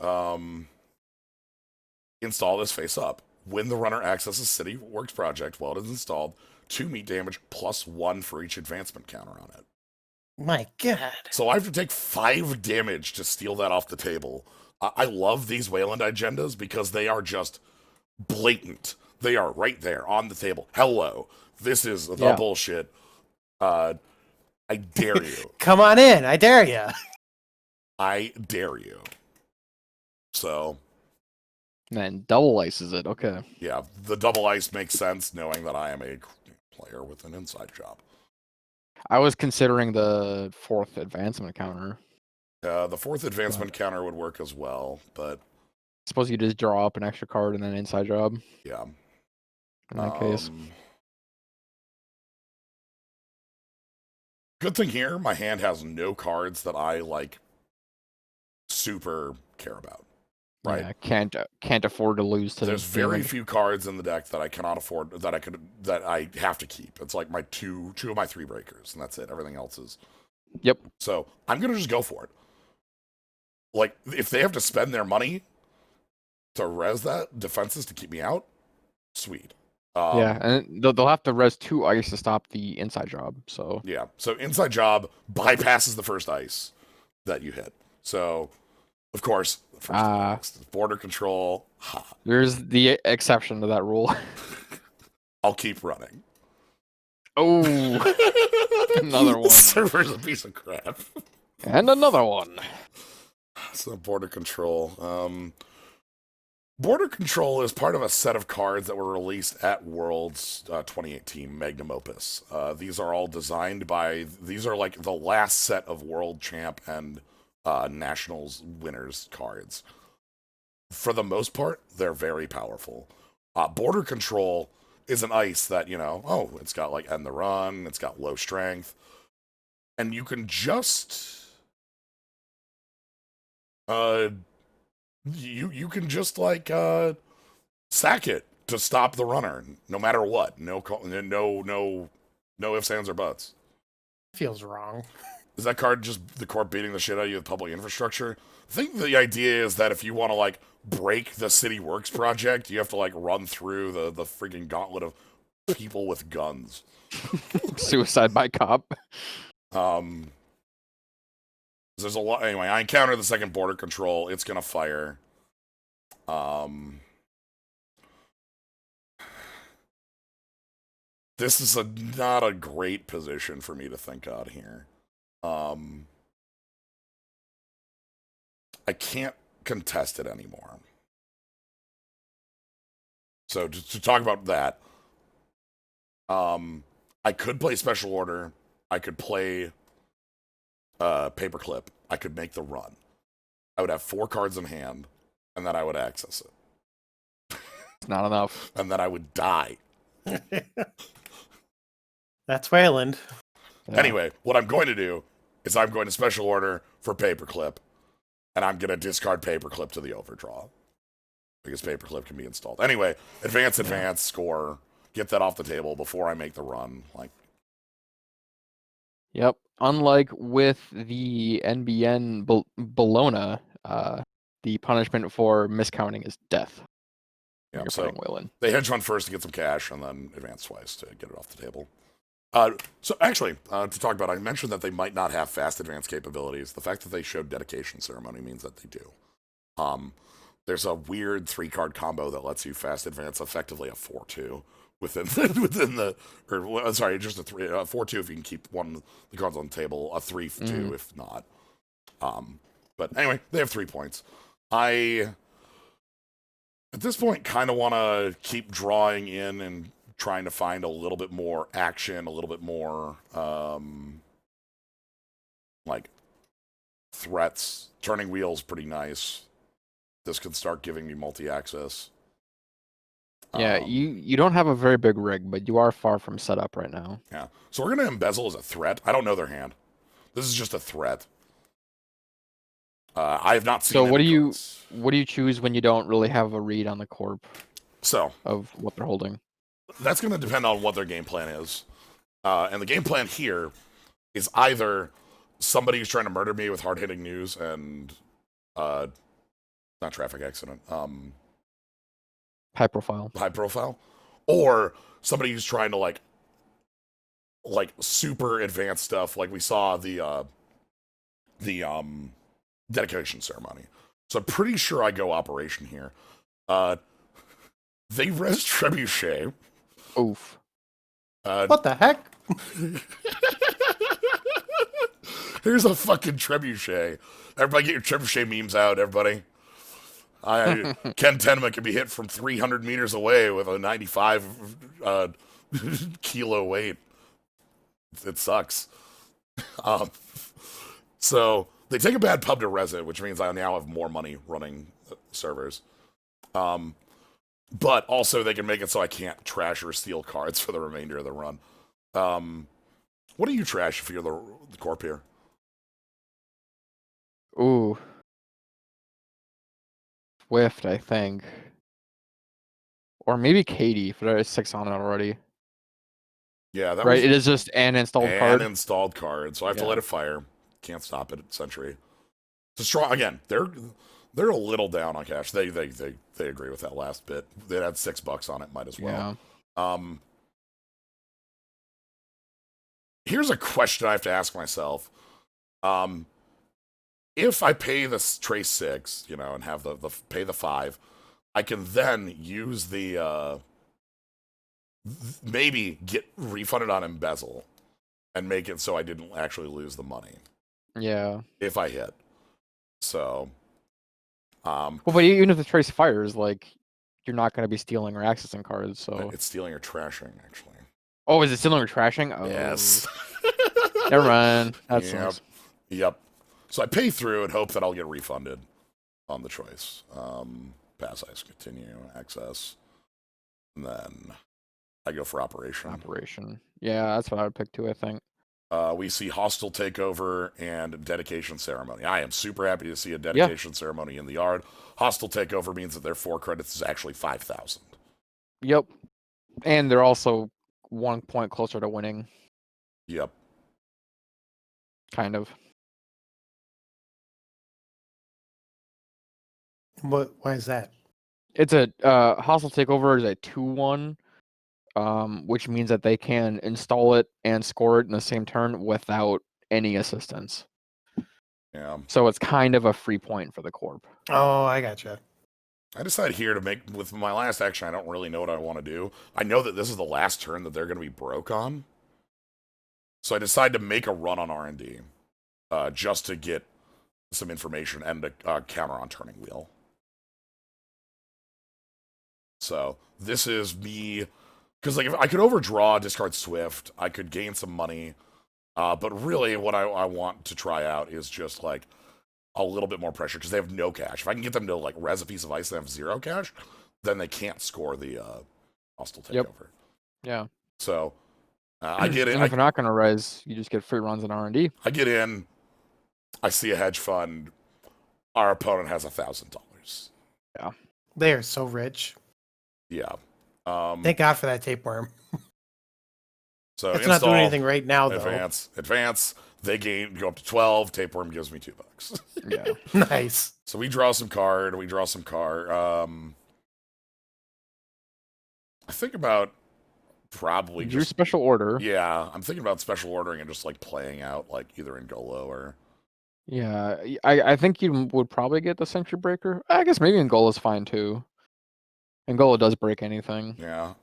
Install this face up. When the runner accesses City Works Project while it is installed, 2 meat damage plus 1 for each advancement counter on it. My God. So I have to take 5 damage to steal that off the table. I love these Wayland agendas because they are just blatant. They are right there on the table. Hello. This is the bullshit. I dare you. Come on in. I dare you. I dare you. So. And then double ices it. Okay. Yeah, the double ice makes sense knowing that I am a player with an inside job. I was considering the 4th advancement counter. The 4th advancement counter would work as well, but suppose you just draw up an extra card and then inside job. Yeah. In that case. Good thing here, my hand has no cards that I, like, super care about. Right? Yeah, can't afford to lose to. There's very few cards in the deck that I cannot afford that I have to keep. It's like my two of my 3 breakers, and that's it. Everything else is. Yep. So I'm gonna just go for it. Like, if they have to spend their money to res that defenses to keep me out, sweet. Yeah, and they'll have to res 2 ice to stop the inside job. So yeah, so inside job bypasses the first ice that you hit. So Of course, the first thing on the list is border control. Ha. There's the exception to that rule. I'll keep running. Oh, another one. Server's a piece of crap. And another one. So border control. Border control is part of a set of cards that were released at Worlds 2018 Magnum Opus. These are all designed by. These are like the last set of World Champ and Nationals winners cards. For the most part, they're very powerful. Border control is an ice that, it's got like end the run, it's got low strength, and you can just you can just like sack it to stop the runner, no matter what. No ifs, ands, or buts. Feels wrong. Is that card just the court beating the shit out of you with public infrastructure? I think the idea is that if you want to like break the City Works project, you have to like run through the freaking gauntlet of people with guns. Suicide by cop. There's a lot. Anyway, I encountered the second border control. It's gonna fire. This is not a great position for me to think out here. I can't contest it anymore. So to talk about that, I could play Special Order. I could play Paperclip. I could make the run. I would have 4 cards in hand, and then I would access it. It's not enough. And then I would die. That's Wayland. Yeah. Anyway, what I'm going to do is I'm going to Special Order for Paperclip, and I'm going to discard Paperclip to the overdraw. Because Paperclip can be installed. Anyway, advance, score. Get that off the table before I make the run. Yep. Unlike with the NBN Bologna, the punishment for miscounting is death. Yeah, You're so fighting Wayland. they hedge fund first to get some cash, and then advance twice to get it off the table. So actually, to talk about, I mentioned that they might not have fast advance capabilities. The fact that they showed dedication ceremony means that they do. There's a weird 3-card combo that lets you fast advance effectively a 4-2 just a 4-2 if you can keep one of the cards on the table, a 3-2 if not. But anyway, they have 3 points. I at this point kind of want to keep drawing in and trying to find a little bit more action, a little bit more like threats. Turning wheel's pretty nice. This could start giving me multi-access. Yeah, you don't have a very big rig, but you are far from set up right now. Yeah. So we're going to embezzle as a threat. I don't know their hand. This is just a threat. I have not seen. So what do you choose when you don't really have a read on the corp of what they're holding? That's going to depend on what their game plan is. And the game plan here is either somebody who's trying to murder me with hard-hitting news and not traffic accident. High profile, or somebody who's trying to like super advanced stuff, like we saw the dedication ceremony. So I'm pretty sure I go operation here. They res Trebuchet. Oof. What the heck? Here's a fucking Trebuchet. Everybody get your Trebuchet memes out, everybody. Ken Tenema can be hit from 300 meters away with a 95 kilo weight. It sucks. So they take a bad pub to res it, which means I now have more money running servers. But also they can make it so I can't trash or steal cards for the remainder of the run. What do you trash if you're the corp here? Ooh. Swift, I think. Or maybe Katie, if there is 6 on it already. Yeah, that right. was It is just an installed card. an installed card, so I have to let it fire. Can't stop it at Sentry. It's a strong. Again, they're a little down on cash. They agree with that last bit. They had $6 on it. Might as well. Yeah. Here's a question I have to ask myself. if I pay the Trace 6, and have the pay the 5, I can then use the maybe get refunded on embezzle and make it so I didn't actually lose the money. Yeah. If I hit. So Well, but even if the trace fires, like, you're not going to be stealing or accessing cards, so... It's stealing or trashing, actually. Oh, is it stealing or trashing? Oh. Yes. Never mind. That Yep. sucks. Yep. So I pay through and hope that I'll get refunded on the choice. Pass ice, continue, access. And then I go for operation. Operation. Yeah, that's what I would pick too, I think. We see hostile takeover and dedication ceremony. I am super happy to see a dedication ceremony in the yard. Hostile takeover means that their 4 credits is actually 5,000. Yep. And they're also 1 point closer to winning. Yep. Kind of. Why is that? It's a hostile takeover is a 2-1, which means that they can install it and score it in the same turn without any assistance. Yeah. So it's kind of a free point for the corp. Oh, I gotcha. I decided here to make, with my last action, I don't really know what I want to do. I know that this is the last turn that they're going to be broke on. So I decided to make a run on R&D, just to get some information and a counter on turning wheel. So this is me, because like if I could overdraw, discard Swift, I could gain some money, but really what I want to try out is just like a little bit more pressure because they have no cash. If I can get them to like res a piece of ice and have 0 cash, then they can't score the hostile takeover. Yep. Yeah. So I get in. And if they're not going to res, you just get free runs in R&D. I get in. I see a hedge fund. Our opponent has $1,000. Yeah. They are so rich. Yeah. Thank God for that tapeworm. So It's not doing anything right now, though. Advance. They go up to 12. Tapeworm gives me $2. Yeah. Nice. So we draw some card. I think about probably Your just special order. Yeah, I'm thinking about special ordering and just like playing out like either Ngolo or Yeah, I think you would probably get the Sentry Breaker. I guess maybe Angola's fine too. Angola does break anything. yeah.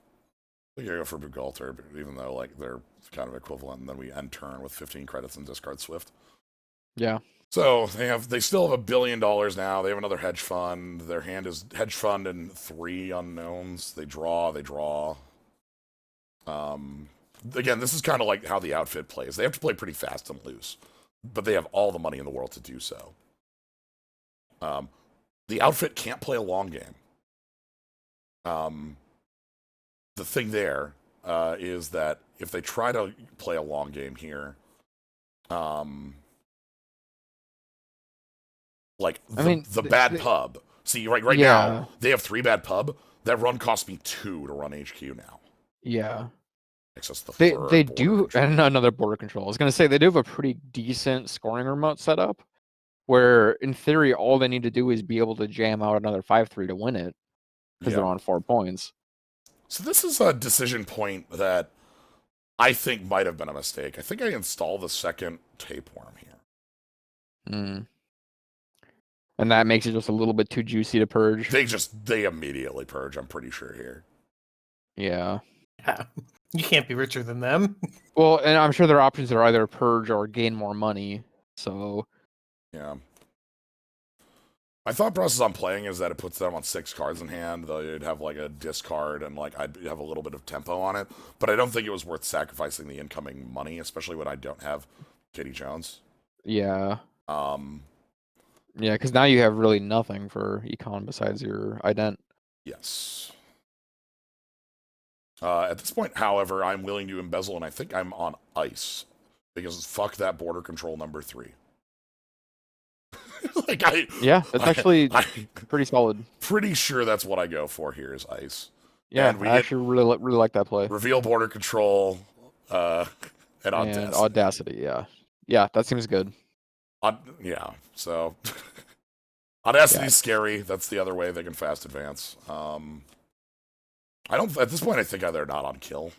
I think I go for Bugalter, even though like they're kind of equivalent. And then we end turn with 15 credits and discard Swift. Yeah. So they still have $1 billion now. They have another hedge fund. Their hand is hedge fund and 3 unknowns. They draw. Again, this is kind of like how the outfit plays. They have to play pretty fast and loose, but they have all the money in the world to do so. The outfit can't play a long game. The thing there is that if they try to play a long game here, like the bad pub. See, right now they have 3 bad pub. That run cost me 2 to run HQ now. Yeah. Access the They do, and another border control. I was gonna say they do have a pretty decent scoring remote setup, where in theory all they need to do is be able to jam out another 5-3 to win it, because they're on 4 points. So this is a decision point that I think might have been a mistake. I think I installed the second tapeworm here. And that makes it just a little bit too juicy to purge. They immediately purge, I'm pretty sure here. Yeah. Yeah. You can't be richer than them. Well, and I'm sure their options are either purge or gain more money. So yeah. My thought process on playing is that it puts them on 6 cards in hand. They'd have like a discard and like I'd have a little bit of tempo on it. But I don't think it was worth sacrificing the incoming money, especially when I don't have Katie Jones. Yeah. Yeah, because now you have really nothing for econ besides your ident. Yes. At this point, however, I'm willing to embezzle, and I think I'm on ice because fuck that border control number 3. Yeah, that's actually pretty solid. Pretty sure that's what I go for here is ice. Yeah, I actually really like that play. Reveal border control, and audacity. Yeah, that seems good. Yeah, so audacity is scary. That's the other way they can fast advance. At this point, I think they're not on kill.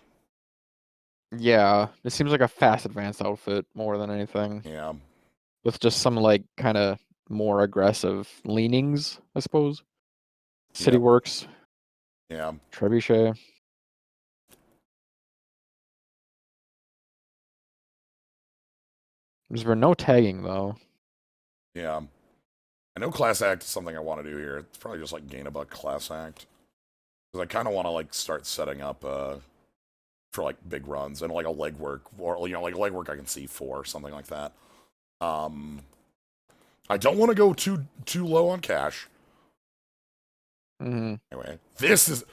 Yeah, it seems like a fast advanced outfit more than anything. Yeah. with just some like kind of more aggressive leanings, I suppose. City Yep. Works, Yeah. Trebuchet. There's been no tagging though. Yeah. I know Class Act is something I want to do here. It's probably just like gain a buck Class Act. Because I kind of want to like start setting up for like big runs and like a legwork, or like a legwork I can see for something like that. I don't want to go too low on cash. Mm-hmm. Anyway, this is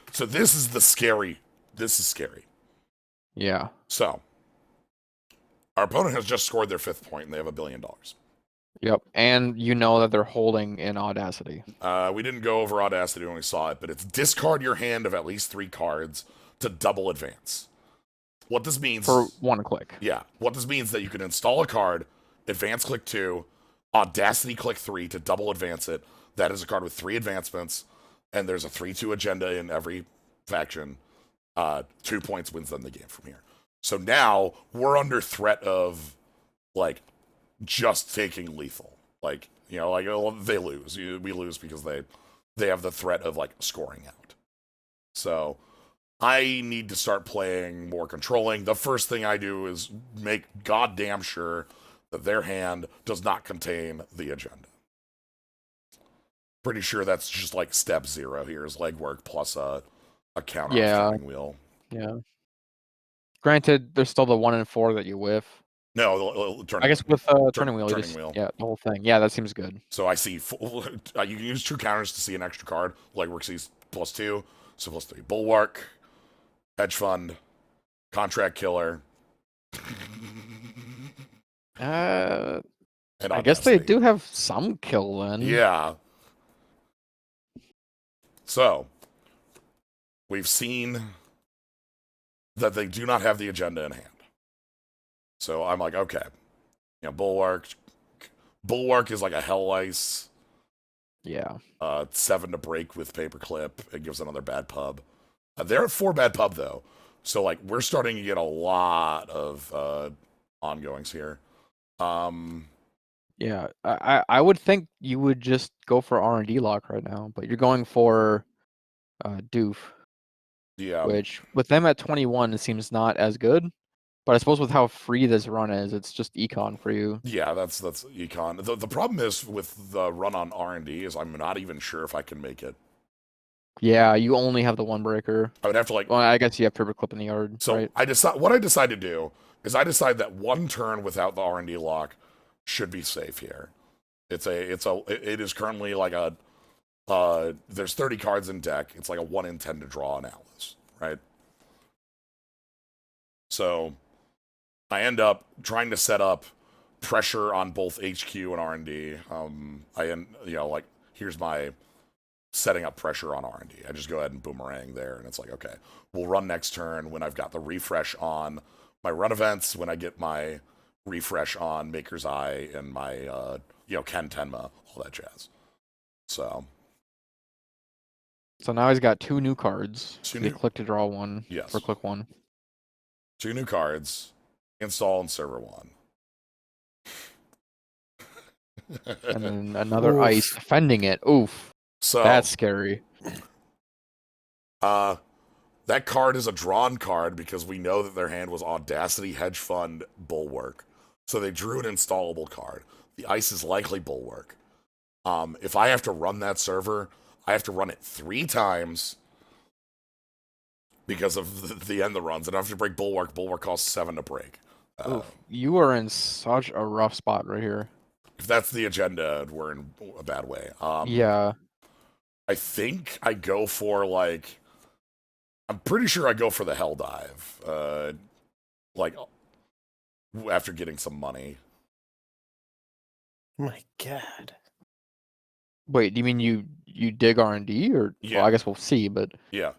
the scary. This is scary. Yeah. So our opponent has just scored their 5th point, and they have $1 billion. Yep. And you know that they're holding in Audacity. We didn't go over Audacity when we saw it, but it's discard your hand of at least 3 cards to double advance. What this means For 1 click. Yeah. What this means is that you can install a card, advance click 2, Audacity click 3 to double advance it. That is a card with 3 advancements, and there's a 3/2 agenda in every faction. 2 points wins them the game from here. So now we're under threat of like just taking lethal. Like, like they lose. We lose because they have the threat of like scoring out. So I need to start playing more controlling. The first thing I do is make goddamn sure that their hand does not contain the agenda. Pretty sure that's just like step 0 here is legwork plus a counter turning wheel. Yeah. Granted, there's still the 1 in 4 that you whiff. No, turning. I guess with turning wheel, turning wheel. Yeah, the whole thing. Yeah, that seems good. So I see you can use 2 counters to see an extra card. Legwork sees +2, so +3. Bulwark, hedge fund, contract killer. I And guess they Audacity. do have some kill then. Yeah. So, we've seen that they do not have the agenda in hand. So I'm like, okay. Bulwark is like a Hell Ice. Yeah. 7 to break with Paperclip. It gives another bad pub. They're at 4 bad pub, though. So, like, we're starting to get a lot of ongoings here. Yeah, I would think you would just go for R&D lock right now, but you're going for Doof, Yeah. which with them at 21 it seems not as good, but I suppose with how free this run is, it's just econ for you. Yeah, that's econ. The problem is with the run on R&D is I'm not even sure if I can make it. Yeah, you only have the 1 breaker. I would have to like. Well, I guess you have Paperclip in the yard, So right? what I decide to do is I decide that 1 turn without the R&D lock should be safe here. It is currently like a there's 30 cards in deck. It's like a 1 in 10 to draw an Atlas, right? So I end up trying to set up pressure on both HQ and R&D. Here's my setting up pressure on R&D. I just go ahead and boomerang there, and it's like, okay, we'll run next turn when I've got the refresh on my run events, when I get my refresh on Maker's Eye and my, Ken Tenma, all that jazz. So now he's got 2 new cards. Click to draw 1. Yes. For click 1. 2 new cards. Install in server 1. And then another ice defending it. Oof. So that's scary. That card is a drawn card because we know that their hand was Audacity, Hedge Fund, Bulwark. So they drew an installable card. The ice is likely Bulwark. If I have to run that server, I have to run it 3 times because of the end of the runs. And I have to break Bulwark. Bulwark costs 7 to break. You are in such a rough spot right here. If that's the agenda, we're in a bad way. Yeah. I think I go for I'm pretty sure I go for the Hell Dive. After getting some money. My God. Wait, do you mean you dig R&D or? Yeah. Well, I guess we'll see, but yeah.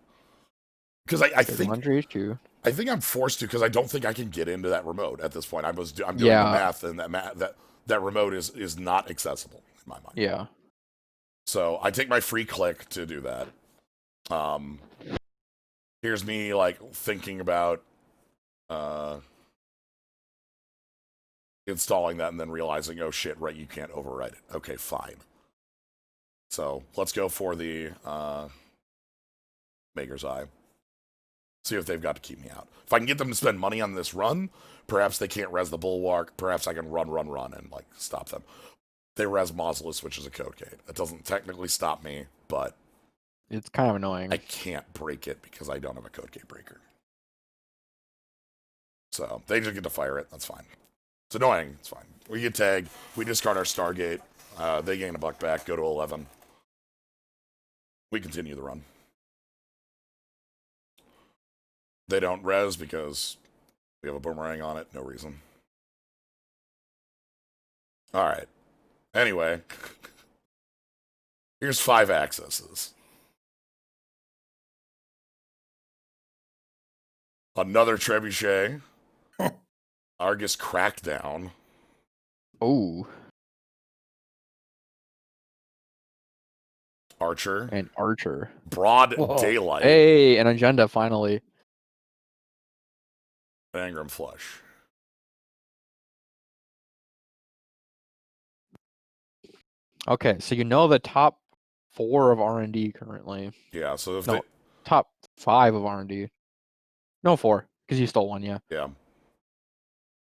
Because I think 100 HQ. I think I'm forced to because I don't think I can get into that remote at this point. I'm doing the math, and that remote is not accessible in my mind. Yeah. So I take my free click to do that. Here's me thinking about installing that and then realizing, oh shit, right, you can't override it. Okay, fine. So let's go for the Maker's Eye. See if they've got to keep me out. If I can get them to spend money on this run, perhaps they can't res the Bulwark. Perhaps I can run, and like stop them. They res Mausolus, which is a code gate. It doesn't technically stop me, but It's kind of annoying. I can't break it because I don't have a code gate breaker. So they just get to fire it. That's fine. It's annoying. It's fine. We get tag. We discard our Stargate. They gain a buck back. Go to 11. We continue the run. They don't res because we have a boomerang on it. No reason. All right. Anyway, here's 5 accesses. Another Trebuchet. Argus Crackdown. Oh, Archer. and Archer. Broad Whoa. Daylight. Hey, an agenda finally. Angram Flush. Okay, so you know the top 4 of R&D currently. Yeah, so if No, top 5 of R&D. No, 4, because you stole one, yeah. yeah.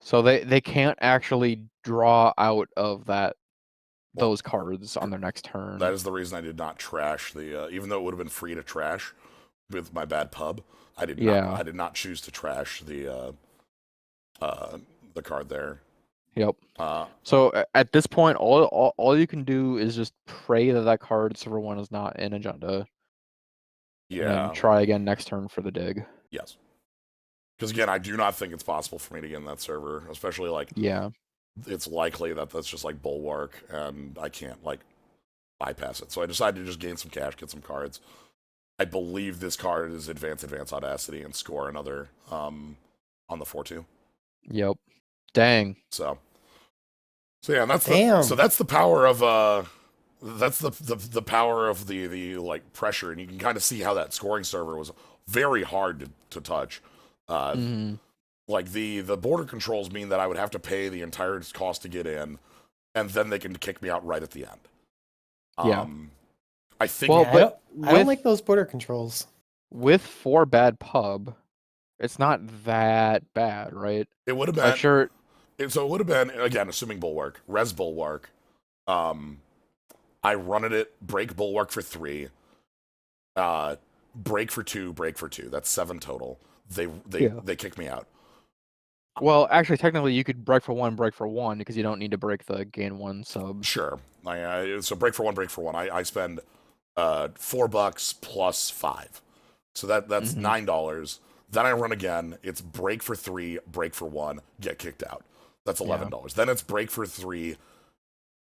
So they can't actually draw out of those cards on their next turn. That is the reason I did not trash the even though it would have been free to trash with my bad pub, I did not choose to trash the card there. Yep. So at this point, all you can do is just pray that card server 1 is not in agenda. Yeah. And try again next turn for the dig. Yes. Because again, I do not think it's possible for me to get in that server, especially like it's likely that that's just like Bulwark, and I can't like bypass it. So I decided to just gain some cash, get some cards. I believe this card is advance Audacity and score another on the 4/2. Yep. Dang. So yeah, and that's Damn. that's the power of that's the power of the like pressure, and you can kind of see how that scoring server was very hard to touch. Like the border controls mean that I would have to pay the entire cost to get in, and then they can kick me out right at the end. Yeah. I think. Well, I but don't like those border controls. with 4 bad pub, it's not that bad, right? It would have been. Like, sure. So it would have been, again, assuming Bulwark, res Bulwark. I run it, break Bulwark for 3, break for 2, break for 2. That's 7 total. They kick me out. Well, actually, technically, you could break for 1, because you don't need to break the gain 1 sub. Sure. So break for 1. I spend $4 plus 5. So that's $9. Then I run again. It's break for 3, break for 1, get kicked out. That's $11. Then it's break for 3,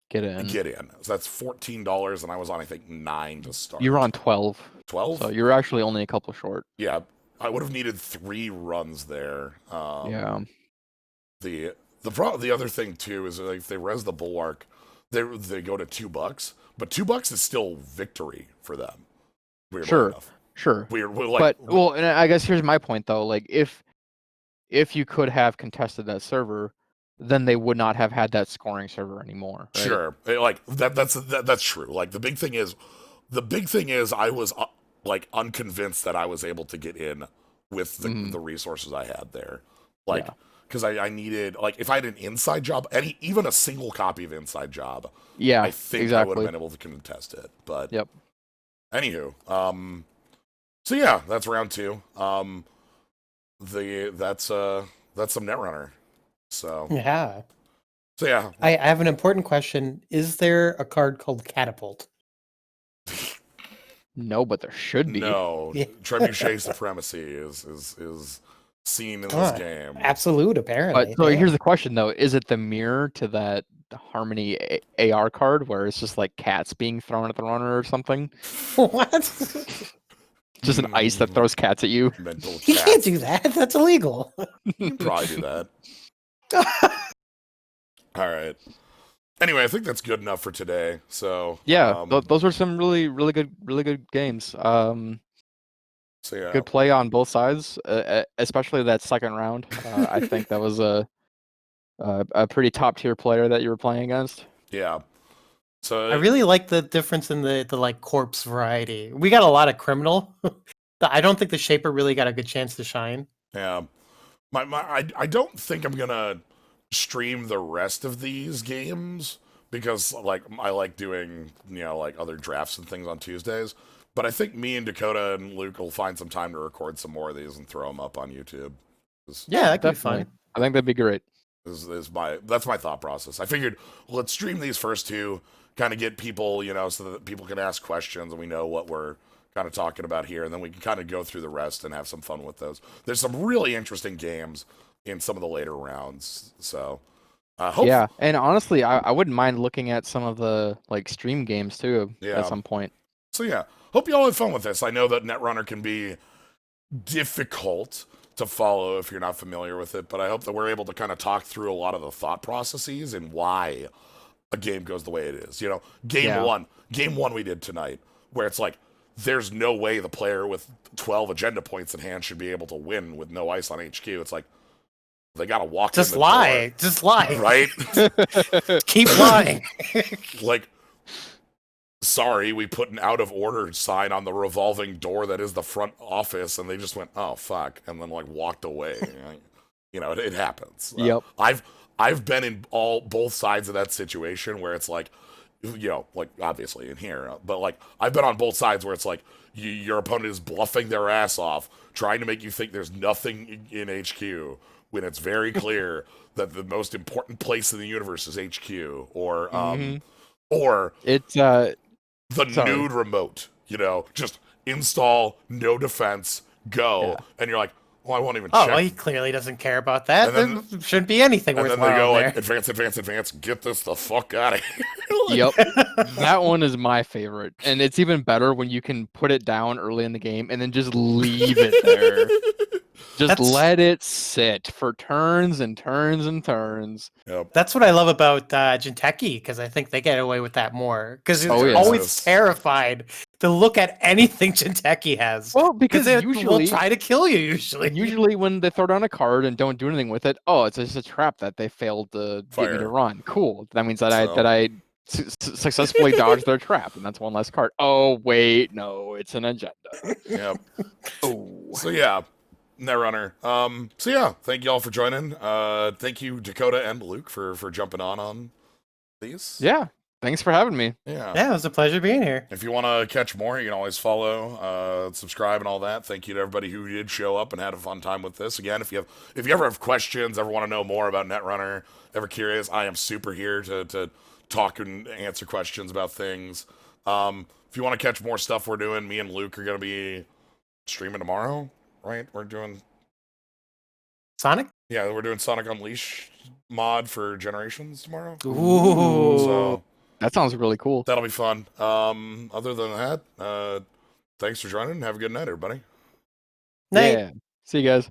get in. So that's $14, and I was on, I think, 9 to start. You were on 12. 12? So you're actually only a couple short. Yeah, I would have needed 3 runs there. Yeah. The other thing too is like if they res the Bulwark, they go to $2, but $2 is still victory for them. Sure. We're like, but and I guess here's my point though. Like if you could have contested that server, then they would not have had that scoring server anymore. Right? Sure, like that's true. Like the big thing is I was like unconvinced that I was able to get in with the resources I had there. Like. Yeah. Because I needed, like, if I had an inside job, even a single copy of inside job, yeah, I think exactly. I would have been able to contest it. But yep. Anywho, so yeah, that's round 2. That's some Netrunner. So Yeah. I have an important question. Is there a card called Catapult? No, but there should be. No, Yeah. Trebuchet supremacy is seen in this game. Absolute, apparently. But so here's the question though: is it the mirror to that Harmony AR card where it's just like cats being thrown at the runner or something? What? Just an ice that throws cats at you. Mental You cats. can't do that. That's illegal. You can probably do that. All right. Anyway, I think that's good enough for today. So yeah, those were some really good games. So yeah, good play on both sides, especially that second round. I think that was a pretty top tier player that you were playing against. Yeah. So I really like the difference in the like corpse variety. We got a lot of criminal. I don't think the Shaper really got a good chance to shine. yeah. I don't think I'm gonna stream the rest of these games because like I like doing like other drafts and things on Tuesdays. But I think me and Dakota and Luke will find some time to record some more of these and throw them up on YouTube. Yeah, that could be Definitely. fun. I think that'd be great. That's my thought process. I figured let's stream these first two, kind of get people so that people can ask questions and we know what we're kind of talking about here, and then we can kind of go through the rest and have some fun with those. There's some really interesting games in some of the later rounds, so Yeah, and honestly, I wouldn't mind looking at some of the like stream games too Yeah. at some point. So yeah, hope you all have fun with this. I know that Netrunner can be difficult to follow if you're not familiar with it, but I hope that we're able to kind of talk through a lot of the thought processes and why a game goes the way it is. Game one we did tonight, where it's like there's no way the player with 12 agenda points in hand should be able to win with no ice on HQ. It's like they gotta walk Just in the lie. door, Just lie. right? Keep lying. Like, sorry, we put an out of order sign on the revolving door that is the front office, and they just went, oh fuck, and then like walked away. It happens. Yep. I've been in both sides of that situation where it's like, like obviously in here, but like I've been on both sides where it's like your opponent is bluffing their ass off, trying to make you think there's nothing in HQ when it's very clear that the most important place in the universe is HQ, or It's the sorry. nude remote, just install, no defense, go, Yeah. and you're like, well, I won't even Oh, check. well, he clearly doesn't care about that. And then- There shouldn't be anything And then they worthwhile go there. like, advance, get this the fuck out of here. Yep. That one is my favorite. And it's even better when you can put it down early in the game and then just leave it there. Just That's- let it sit for turns and turns and turns. Yep. That's what I love about Jinteki, because I think they get away with that more. Because Oh, they're yeah. always terrified to look at anything Jinteki has. Well, because they usually will try to kill you, usually. Usually when they throw down a card and don't do anything with it, oh, it's just a trap that they failed to get me to Fire. run. Cool. That means that So- I successfully dodged their trap, and that's one less card. Oh, wait, no, it's an agenda. Yep. Oh. So yeah, Netrunner. So yeah, thank you all for joining. Thank you Dakota and Luke for jumping on these. Yeah, thanks for having me. Yeah. Yeah, it was a pleasure being here. If you want to catch more, you can always follow, subscribe, and all that. Thank you to everybody who did show up and had a fun time with this. Again, if you ever have questions, ever want to know more about Netrunner, ever curious, I am super here to talk and answer questions about things. If you want to catch more stuff we're doing, me and Luke are going to be streaming tomorrow, right? We're doing Sonic? we're doing Sonic Unleashed mod for Generations tomorrow. Ooh. So That sounds really cool. that'll be fun. Other than that, thanks for joining. Have a good night, everybody. Night. Yeah. See you guys.